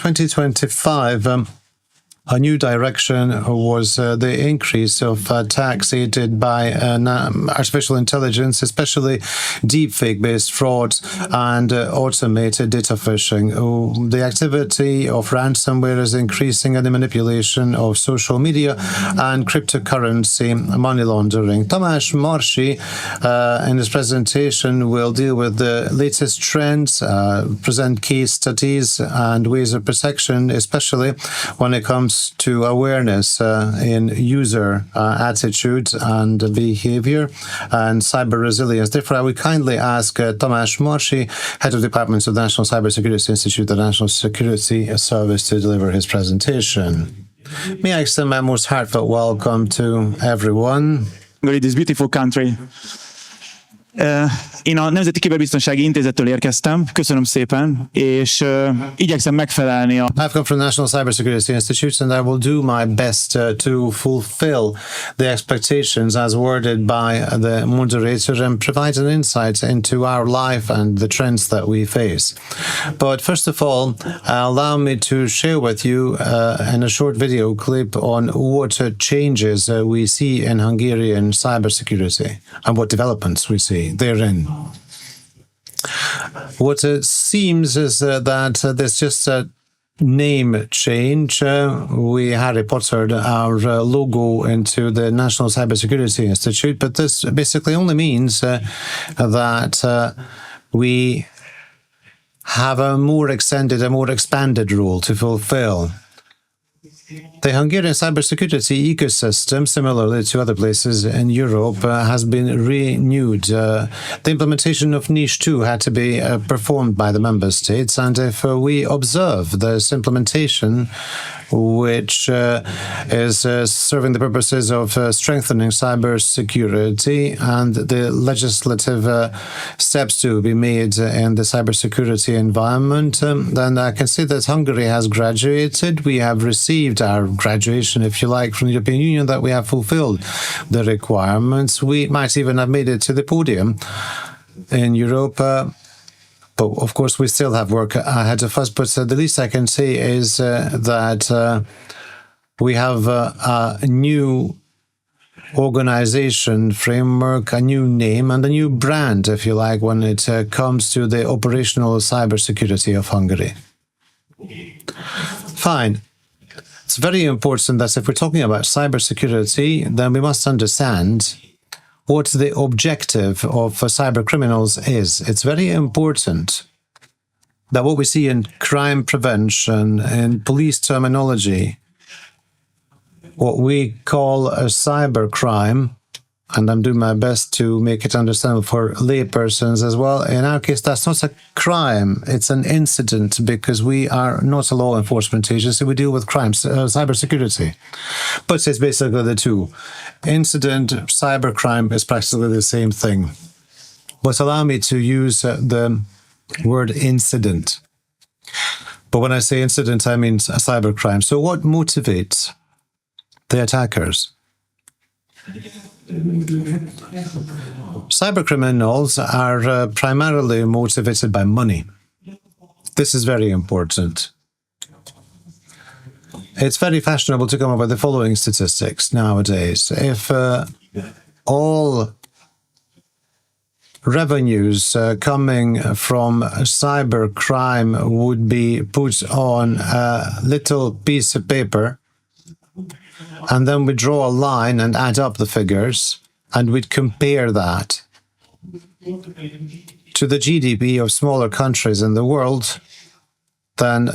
2025, a new direction was the increase of attacks aided by artificial intelligence, especially deepfake-based frauds and automated data phishing. The activity of ransomware is increasing, and the manipulation of social media and cryptocurrency money laundering. Tamás Marsi, in his presentation, will deal with the latest trends, present case studies and ways of protection, especially when it comes to awareness in user attitude and behavior and cyber resilience. Therefore, I would kindly ask Tamás Marsi, Head of Departments of the National Cybersecurity Institute, the National Security Service, to deliver his presentation. May I extend my most heartfelt welcome to everyone. This beautiful country. Én a Nemzeti Kiberbiztonsági Intézettől érkeztem, köszönöm szépen, és igyekszem megfelelni a... I've come from the National Cybersecurity Institute, and I will do my best to fulfill the expectations as worded by the moderator and provide an insight into our life and the trends that we face. But first of all, allow me to share with you in a short video clip on what changes we see in Hungarian cybersecurity and what developments we see therein. What it seems is that there's just a name change. We Harry Pottered our logo into the National Cybersecurity Institute, but this basically only means that we have a more extended, a more expanded role to fulfill. The Hungarian cybersecurity ecosystem, similarly to other places in Europe, has been renewed. The implementation of Niche 2 had to be performed by the member states, and if we observe this implementation, which is serving the purposes of strengthening cybersecurity and the legislative steps to be made in the cybersecurity environment, then I can say that Hungary has graduated. We have received our graduation, if you like, from the European Union, that we have fulfilled the requirements. We might even have made it to the podium in Europe. But of course, we still have work ahead of us. But the least I can say is that we have a new organization framework, a new name, and a new brand, if you like, when it comes to the operational cybersecurity of Hungary. Fine. It's very important that if we're talking about cybersecurity, then we must understand what the objective of cyber criminals is. It's very important that what we see in crime prevention, in police terminology, what we call a cyber crime, and I'm doing my best to make it understandable for laypersons as well. In our case, that's not a crime, it's an incident, because we are not a law enforcement agency, we deal with crimes, cybersecurity. But it's basically the two. Incident, cybercrime is practically the same thing. But allow me to use the word incident. But when I say incident, I mean cybercrime. So what motivates the attackers? Cybercriminals are primarily motivated by money. This is very important. It's very fashionable to come up with the following statistics nowadays. If all revenues coming from cybercrime would be put on a little piece of paper, and then we draw a line and add up the figures, and we'd compare that to the GDP of smaller countries in the world, then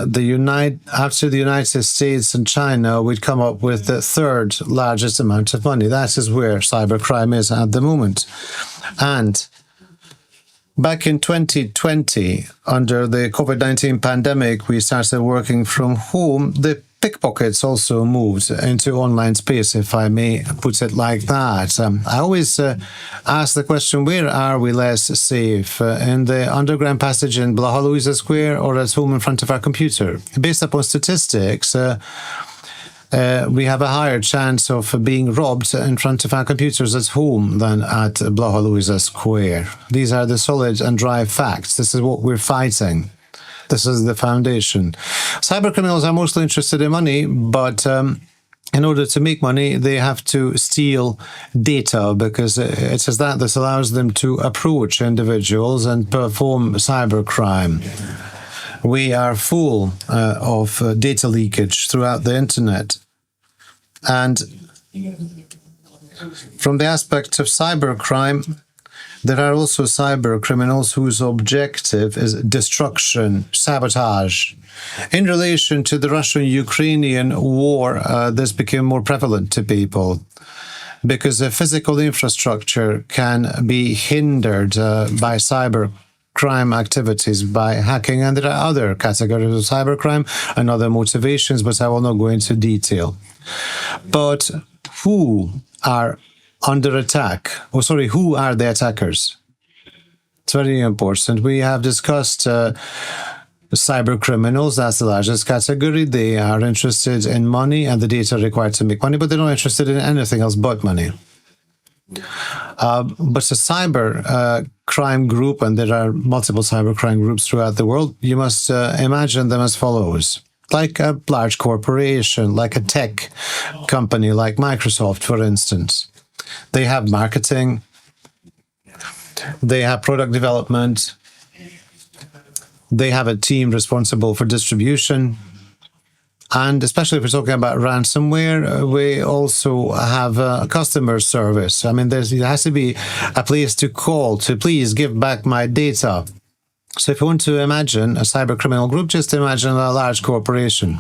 after the United States and China, we'd come up with the third largest amount of money. That is where cybercrime is at the moment. And back in 2020, under the COVID-19 pandemic, we started working from home. The pickpockets also moved into online space, if I may put it like that. I always ask the question, where are we less safe? In the underground passage in Blaha Luisa Square or at home in front of our computer? Based upon statistics, we have a higher chance of being robbed in front of our computers at home than at Blaha Luisa Square. These are the solid and dry facts. This is what we're fighting. This is the foundation. Cyber criminals are mostly interested in money, but in order to make money, they have to steal data, because it says that this allows them to approach individuals and perform cybercrime. We are full of data leakage throughout the internet. And from the aspect of cybercrime, there are also cyber criminals whose objective is destruction, sabotage. In relation to the Russian-Ukrainian war, this became more prevalent to people because the physical infrastructure can be hindered by cyber crime activities, by hacking, and there are other categories of cybercrime and other motivations, but I will not go into detail. But who are under attack? Who are the attackers? It's very important. We have discussed cyber criminals. That's the largest category. They are interested in money and the data required to make money, but they're not interested in anything else but money. But a cyber crime group, and there are multiple cyber crime groups throughout the world, you must imagine them as follows. Like a large corporation, like a tech company, like Microsoft, for instance. They have marketing, they have product development, they have a team responsible for distribution, and especially if we're talking about ransomware, we also have customer service. I mean, there has to be a place to call to please give back my data. So if you want to imagine a cyber criminal group, just imagine a large corporation.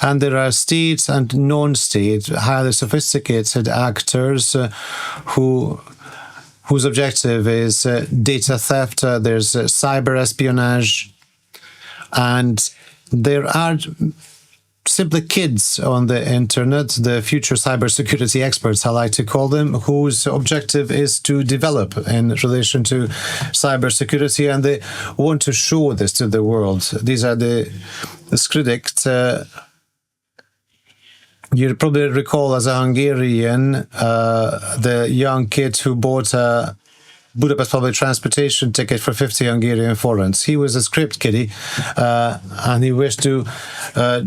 And there are state and non-state, highly sophisticated actors whose objective is data theft. There's cyber espionage. And there are simply kids on the internet, the future cybersecurity experts, I like to call them, whose objective is to develop in relation to cybersecurity, and they want to show this to the world. These are the critics. You probably recall as a Hungarian, the young kid who bought a Budapest public transportation ticket for 50 Hungarian forints. He was a script kiddie, and he wished to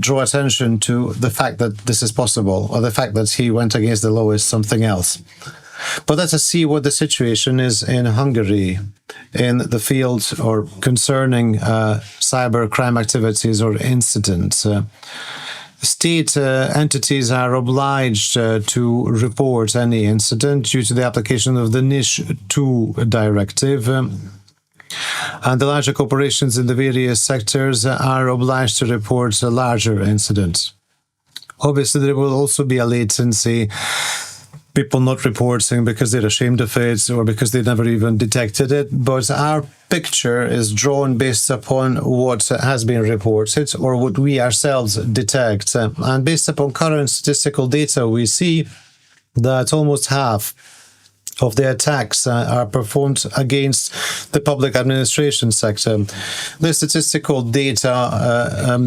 draw attention to the fact that this is possible, or the fact that he went against the law is something else. But let us see what the situation is in Hungary in the field or concerning cyber crime activities or incidents. State entities are obliged to report any incident due to the application of the NIS2 directive. And the larger corporations in the various sectors are obliged to report larger incidents. Obviously, there will also be a latency. People not reporting because they're ashamed of it or because they never even detected it. But our picture is drawn based upon what has been reported or what we ourselves detect. And based upon current statistical data, we see that almost half of the attacks are performed against the public administration sector. The statistical data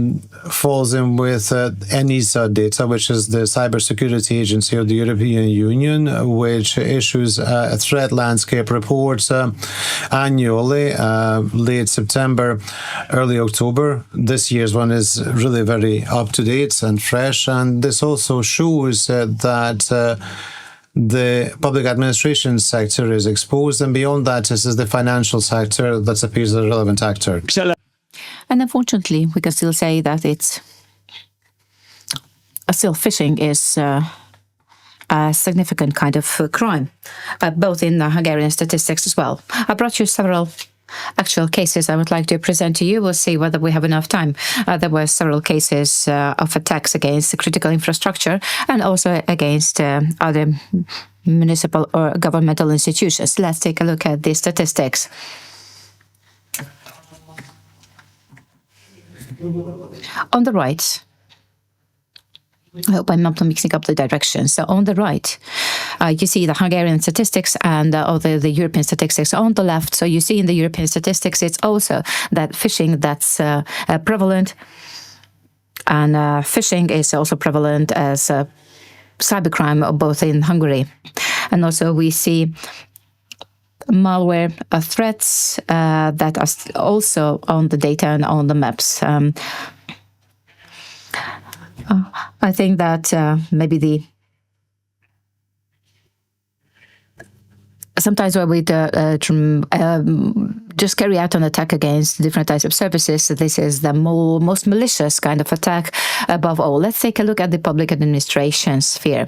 falls in with ENISA data, which is the cybersecurity agency of the European Union, which issues a threat landscape report annually, late September, early October. This year's one is really very up-to-date and fresh, and this also shows that the public administration sector is exposed, and beyond that, this is the financial sector that appears as a relevant actor. And unfortunately, we can still say that it's still phishing is a significant kind of crime, both in the Hungarian statistics as well. I brought you several actual cases I would like to present to you. We'll see whether we have enough time. There were several cases of attacks against the critical infrastructure and also against other municipal or governmental institutions. Let's take a look at the statistics. On the right, I hope I'm not mixing up the directions. So on the right, you see the Hungarian statistics and the European statistics on the left. So you see in the European statistics, it's also that phishing that's prevalent. And phishing is also prevalent as cybercrime, both in Hungary. And also we see malware threats that are also on the data and on the maps. I think that maybe sometimes when we just carry out an attack against different types of services, this is the most malicious kind of attack above all. Let's take a look at the public administration sphere.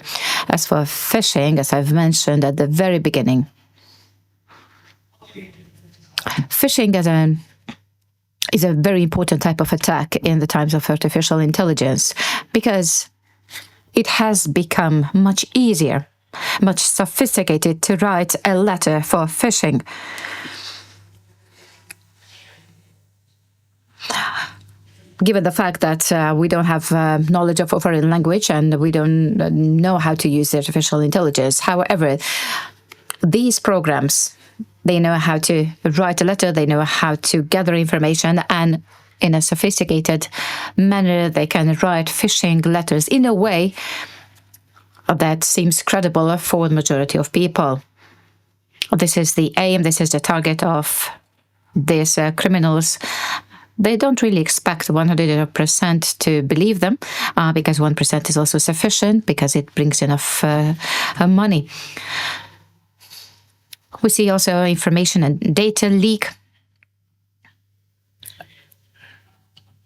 As for phishing, as I've mentioned at the very beginning, phishing is a very important type of attack in the times of artificial intelligence because it has become much easier, much sophisticated to write a letter for phishing. Given the fact that we don't have knowledge of a foreign language and we don't know how to use artificial intelligence. However, these programs, they know how to write a letter, they know how to gather information, and in a sophisticated manner, they can write phishing letters in a way that seems credible for the majority of people. This is the aim, this is the target of these criminals. They don't really expect 100% to believe them because 1% is also sufficient because it brings enough money. We see also information and data leak,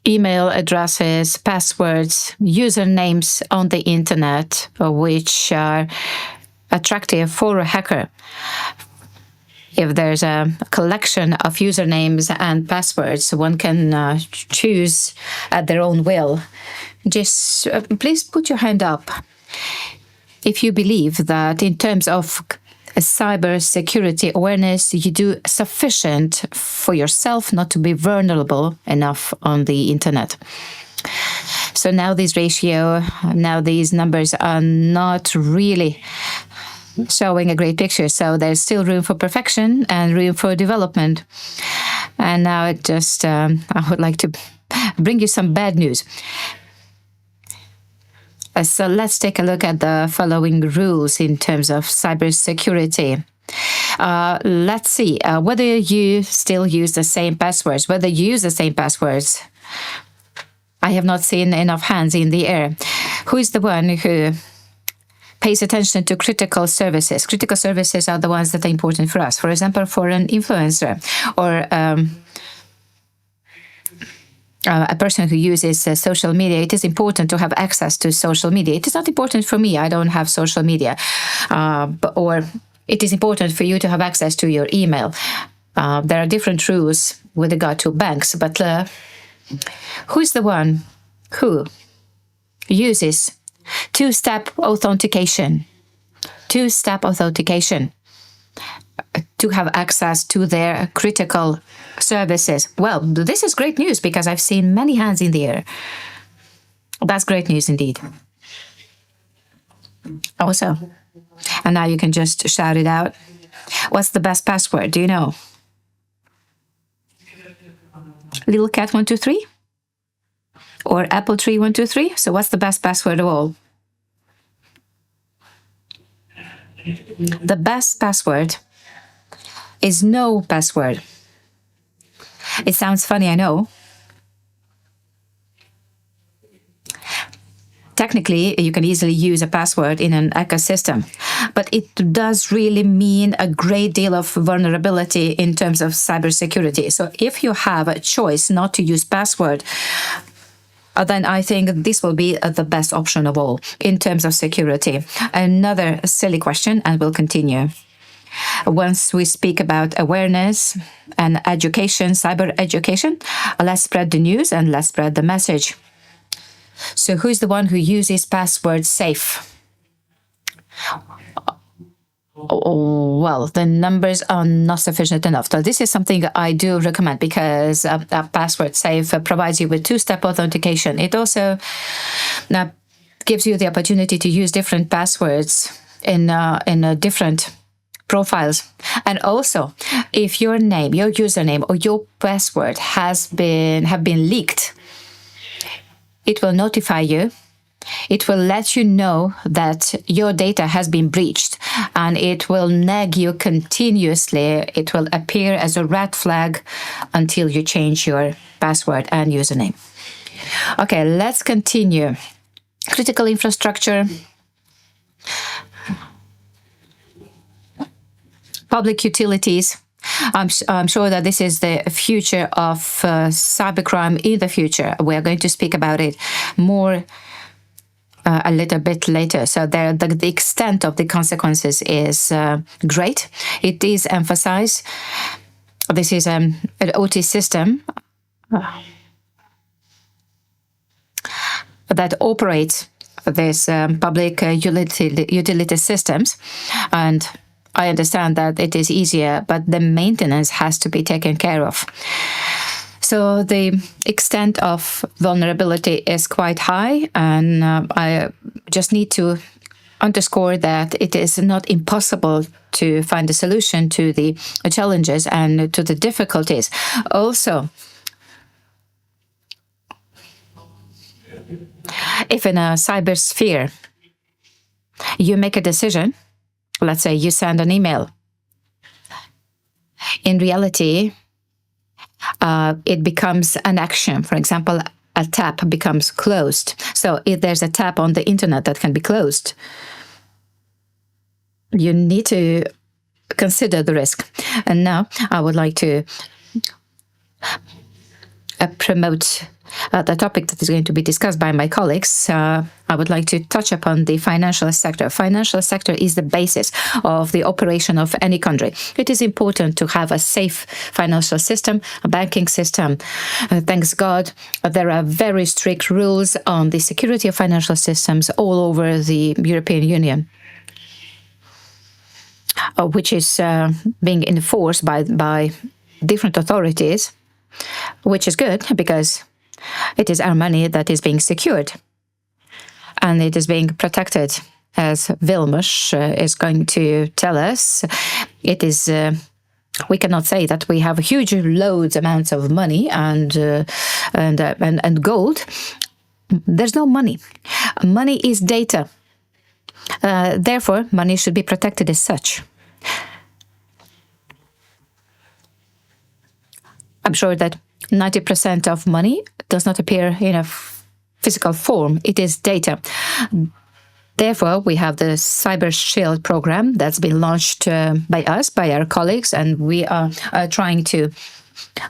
email addresses, passwords, usernames on the internet, which are attractive for a hacker. If there's a collection of usernames and passwords, one can choose at their own will. Just please put your hand up if you believe that in terms of cyber security awareness, you do sufficient for yourself not to be vulnerable enough on the internet. So now these numbers are not really showing a great picture. So there's still room for perfection and room for development. And now I would like to bring you some bad news. So let's take a look at the following rules in terms of cybersecurity. Let's see whether you still use the same passwords, whether you use the same passwords. I have not seen enough hands in the air. Who is the one who pays attention to critical services? Critical services are the ones that are important for us. For example, for an influencer or a person who uses social media, it is important to have access to social media. It is not important for me. I don't have social media. Or it is important for you to have access to your email. There are different rules with regard to banks, but who's the one who uses two-step authentication to have access to their critical services? Well, this is great news because I've seen many hands in the air. That's great news indeed. Also, and now you can just shout it out. What's the best password? Do you know? Little cat 123 or apple tree 123? So what's the best password of all? The best password is no password. It sounds funny, I know. Technically, you can easily use a password in an ecosystem, but it does really mean a great deal of vulnerability in terms of cybersecurity. So if you have a choice not to use password, then I think this will be the best option of all in terms of security. Another silly question, and we'll continue. Once we speak about awareness and education, cyber education, let's spread the news and let's spread the message. So who's the one who uses password safe? Well, the numbers are not sufficient enough. So this is something I do recommend because password safe provides you with two-step authentication. It also gives you the opportunity to use different passwords in different profiles. And also, if your name, your username, or your password have been leaked, it will notify you. It will let you know that your data has been breached. and it will nag you continuously. It will appear as a red flag until you change your password and username. Okay, let's continue. Critical infrastructure, public utilities. I'm sure that this is the future of cybercrime in the future. We are going to speak about it more a little bit later. So the extent of the consequences is great. It is emphasized. This is an OT system that operates these public utility systems, and I understand that it is easier, but the maintenance has to be taken care of. So the extent of vulnerability is quite high, and I just need to underscore that it is not impossible to find a solution to the challenges and to the difficulties. Also, if in a cybersphere you make a decision, let's say you send an email, in reality, it becomes an action. For example, a tab becomes closed. So if there's a tab on the internet that can be closed, you need to consider the risk. And now I would like to promote the topic that is going to be discussed by my colleagues. I would like to touch upon the financial sector. Financial sector is the basis of the operation of any country. It is important to have a safe financial system, a banking system. Thanks God, there are very strict rules on the security of financial systems all over the European Union, which is being enforced by different authorities, which is good because it is our money that is being secured and it is being protected. As Vilmos is going to tell us, it is. We cannot say that we have huge amounts of money and gold. There's no money. Money is data. Therefore, money should be protected as such. I'm sure that 90% of money does not appear in a physical form. It is data. Therefore, we have the Cyber Shield program that's been launched by us, by our colleagues, and we are trying to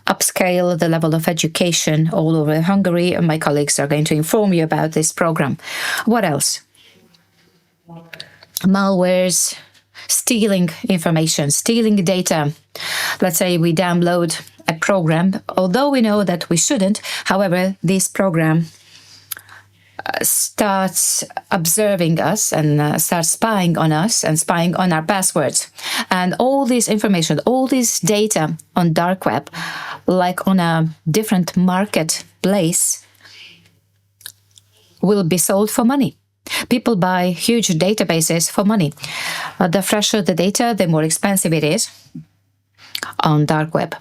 upscale the level of education all over Hungary. And my colleagues are going to inform you about this program. What else? Malwares, stealing information, stealing data. Let's say we download a program, although we know that we shouldn't. However, this program starts observing us and starts spying on us and spying on our passwords. And all this information, all this data on dark web, like on a different marketplace, will be sold for money. People buy huge databases for money. The fresher the data, the more expensive it is on dark web.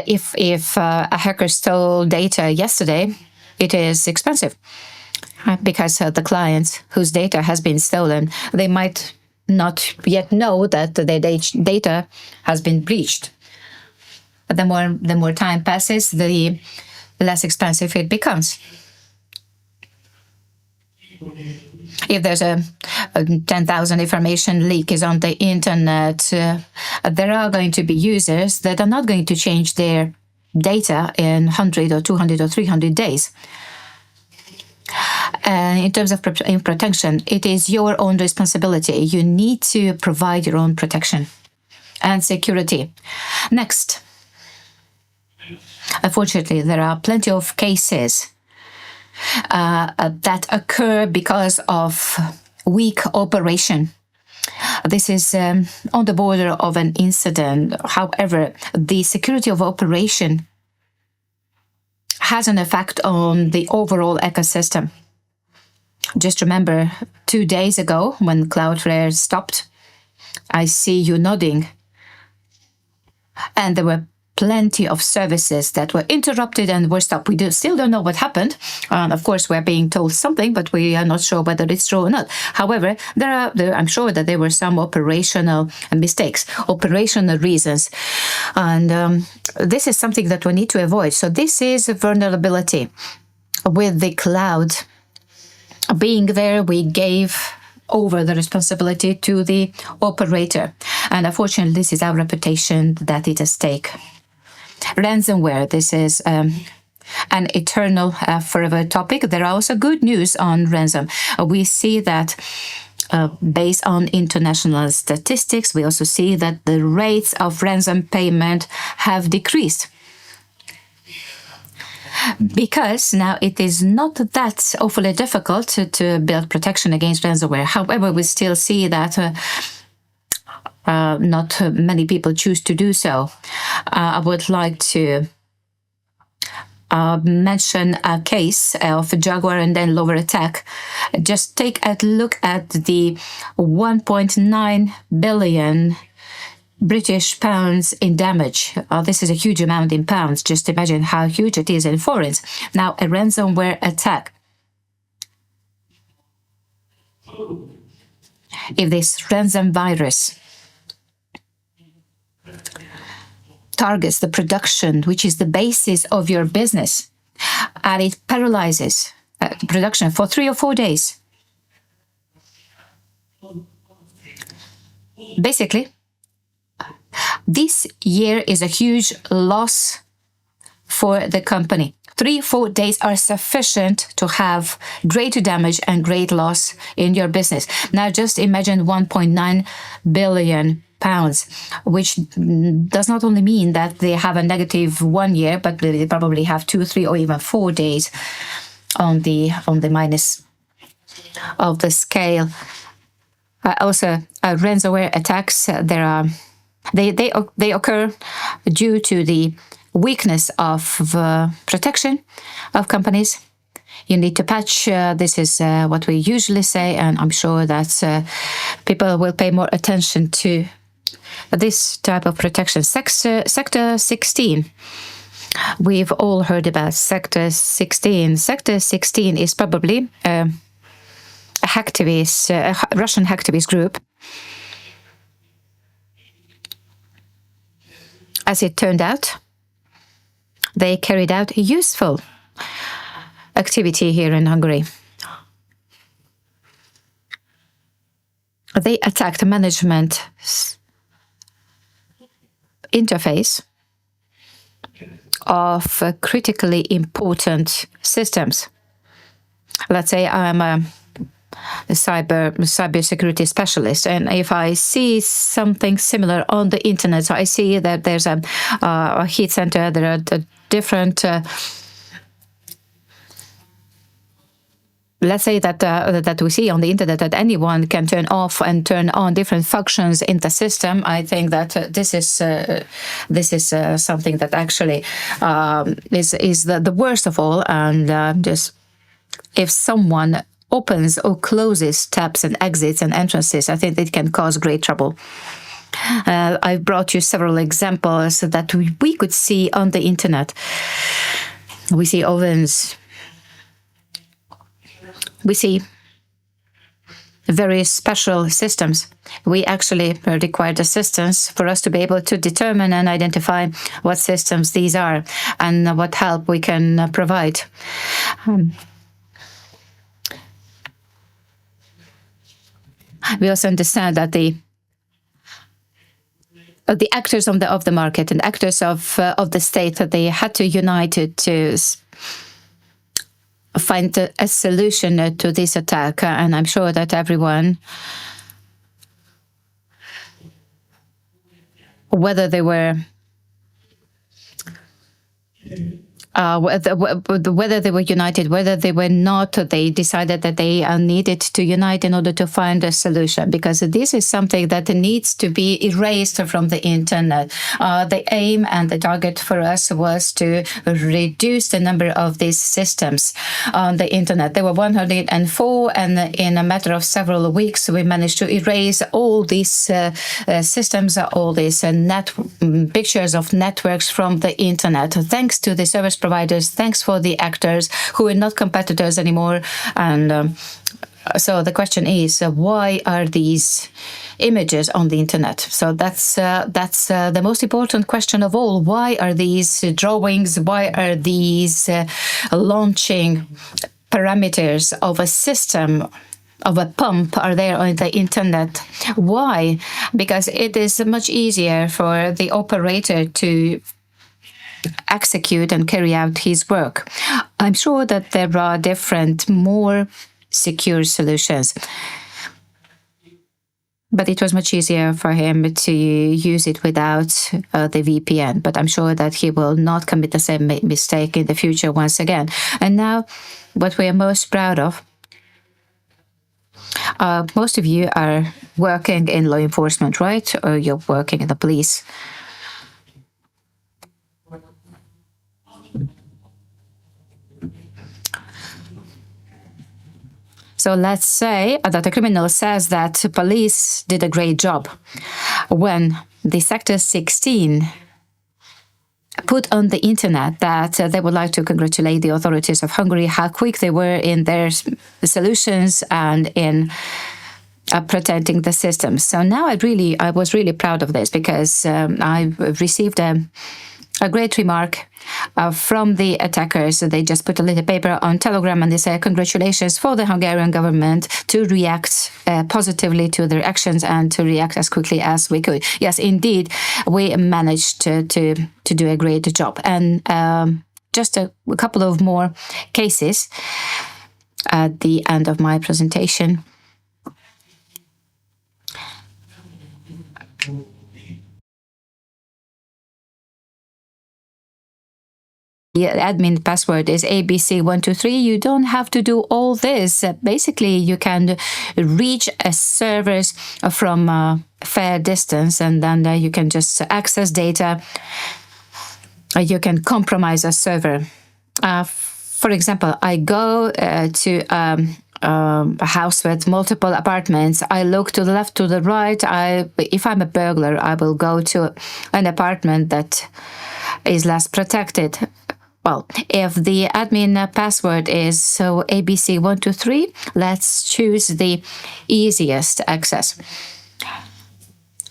If a hacker stole data yesterday, it is expensive because the clients whose data has been stolen, they might not yet know that their data has been breached. The more time passes, the less expensive it becomes. If there's a 10,000 information leak is on the internet, there are going to be users that are not going to change their data in 100 or 200 or 300 days. In terms of protection, it is your own responsibility. You need to provide your own protection and security. Next, unfortunately, there are plenty of cases that occur because of weak operation. This is on the border of an incident. However, the security of operation has an effect on the overall ecosystem. Just remember 2 days ago when Cloudflare stopped, I see you nodding, and there were plenty of services that were interrupted and were stopped. We still don't know what happened. Of course, we're being told something, but we are not sure whether it's true or not. However, I'm sure that there were some operational mistakes, operational reasons. And this is something that we need to avoid. So this is a vulnerability. With the cloud being there, we gave over the responsibility to the operator. And unfortunately, this is our reputation that is at stake. Ransomware, this is an eternal, forever topic. There are also good news on ransom. We see that based on international statistics, we also see that the rates of ransom payment have decreased. Because now it is not that awfully difficult to build protection against ransomware. However, we still see that not many people choose to do so. I would like to mention a case of Jaguar and then Lower attack. Just take a look at the 1.9 billion British pounds in damage. This is a huge amount in pounds. Just imagine how huge it is in forints. Now, a ransomware attack. If this ransom virus targets the production, which is the basis of your business, and it paralyzes production for 3 or 4 days, basically, this year is a huge loss for the company. 3-4 days are sufficient to have great damage and great loss in your business. Now just imagine 1.9 billion pounds, which does not only mean that they have a negative 1 year, but they probably have 2, 3, or even 4 days on the minus of the scale. Also, ransomware attacks, they occur due to the weakness of protection of companies. You need to patch. This is what we usually say, and I'm sure that people will pay more attention to this type of protection. Sector 16. We've all heard about Sector 16. Sector 16 is probably a Russian hacktivist group. As it turned out, they carried out useful activity here in Hungary. They attacked management interface of critically important systems. Let's say I'm a cybersecurity specialist, and if I see something similar on the internet, so I see that there's a heat center, there are different let's say that we see on the internet that anyone can turn off and turn on different functions in the system. I think that this is something that actually is the worst of all. And just if someone opens or closes tabs and exits and entrances, I think it can cause great trouble. I've brought you several examples that we could see on the internet. We see ovens. We see very special systems. We actually required assistance for us to be able to determine and identify what systems these are and what help we can provide. We also understand that the actors of the market and actors of the state, that they had to unite to find a solution to this attack. And I'm sure that everyone, whether they were whether they were united, whether they were not, they decided that they needed to unite in order to find a solution, because this is something that needs to be erased from the internet. The aim and the target for us was to reduce the number of these systems on the internet. There were 104, and in a matter of several weeks, we managed to erase all these systems, all these pictures of networks from the internet, thanks to the service providers, thanks for the actors who are not competitors anymore. And so the question is, why are these images on the internet? So that's the most important question of all. Why are these drawings? Why are these launching parameters of a system, of a pump, are there on the internet? Why? Because it is much easier for the operator to execute and carry out his work. I'm sure that there are different, more secure solutions, but it was much easier for him to use it without the VPN. But I'm sure that he will not commit the same mistake in the future once again. And now, what we are most proud of, most of you are working in law enforcement, right? Or you're working in the police. So let's say that a criminal says that police did a great job. When the Sector 16 put on the internet that they would like to congratulate the authorities of Hungary, how quick they were in their solutions and in protecting the system. So now I was really proud of this, because I received a great remark from the attackers. They just put a little paper on Telegram and they say, congratulations for the Hungarian government to react positively to their actions and to react as quickly as we could. Yes, indeed, we managed to do a great job. And just a couple of more cases at the end of my presentation. The admin password is ABC123. You don't have to do all this. Basically, you can reach a servers from a fair distance, and then you can just access data. You can compromise a server. For example, I go to a house with multiple apartments. I look to the left, to the right. If I'm a burglar, I will go to an apartment that is less protected. Well, if the admin password is ABC123, let's choose the easiest access.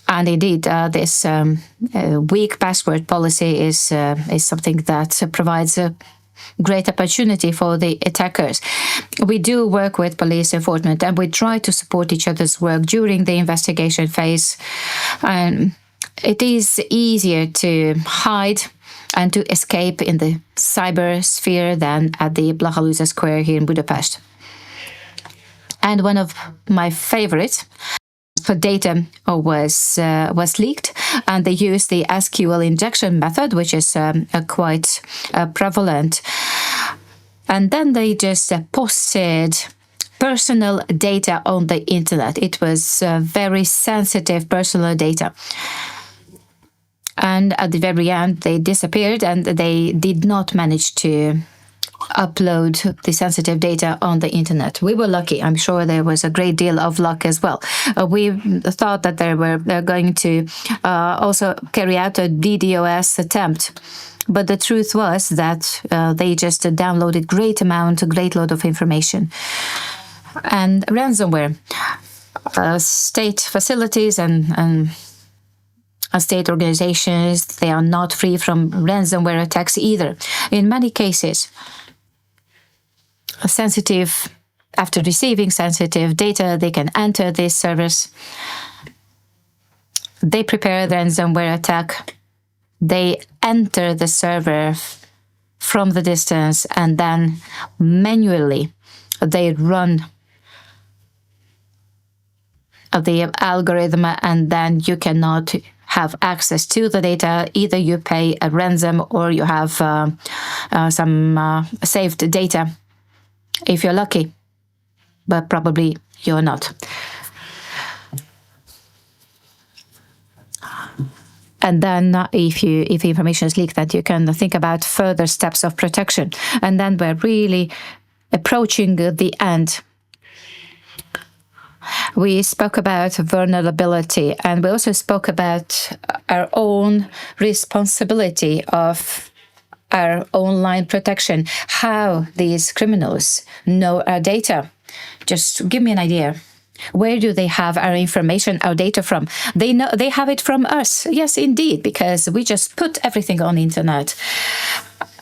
And indeed, this weak password policy is something that provides a great opportunity for the attackers. We do work with police enforcement, and we try to support each other's work during the investigation phase. And it is easier to hide and to escape in the cyber sphere than at the Blahalúza Square here in Budapest. And one of my favorites for data was leaked, and they used the SQL injection method, which is quite prevalent. And then they just posted personal data on the internet. It was very sensitive personal data. And at the very end, they disappeared, and they did not manage to upload the sensitive data on the internet. We were lucky. I'm sure there was a great deal of luck as well. We thought that they were going to also carry out a DDoS attempt. But the truth was that they just downloaded a great load of information. And ransomware, state facilities and state organizations, they are not free from ransomware attacks either. In many cases, after receiving sensitive data, they can enter these servers. They prepare the ransomware attack. They enter the server from the distance, and then manually they run the algorithm, and then you cannot have access to the data. Either you pay a ransom or you have some saved data, if you're lucky, but probably you're not. And then if information is leaked, that you can think about further steps of protection. And then we're really approaching the end. We spoke about vulnerability, and we also spoke about our own responsibility of our online protection, how these criminals know our data. Just give me an idea. Where do they have our information, our data from? They know they have it from us. Yes, indeed, because we just put everything on the internet.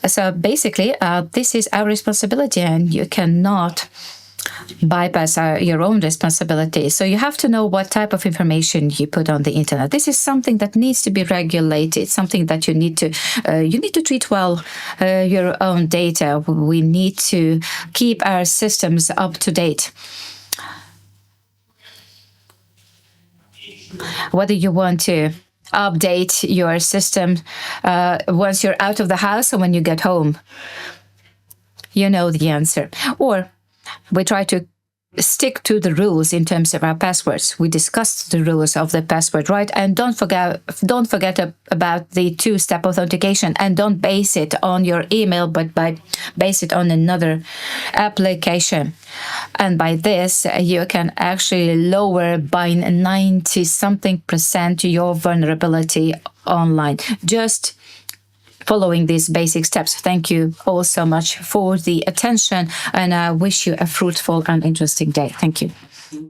So basically, this is our responsibility, and you cannot bypass your own responsibility. So you have to know what type of information you put on the internet. This is something that needs to be regulated, something that you need to treat well your own data. We need to keep our systems up to date. Whether you want to update your system once you're out of the house or when you get home, you know the answer. Or we try to stick to the rules in terms of our passwords. We discussed the rules of the password, right? And don't forget about the two-step authentication, and don't base it on your email, but base it on another application. And by this, you can actually lower by 90-something% your vulnerability online. Just following these basic steps. Thank you all so much for the attention, and I wish you a fruitful and interesting day. Thank you.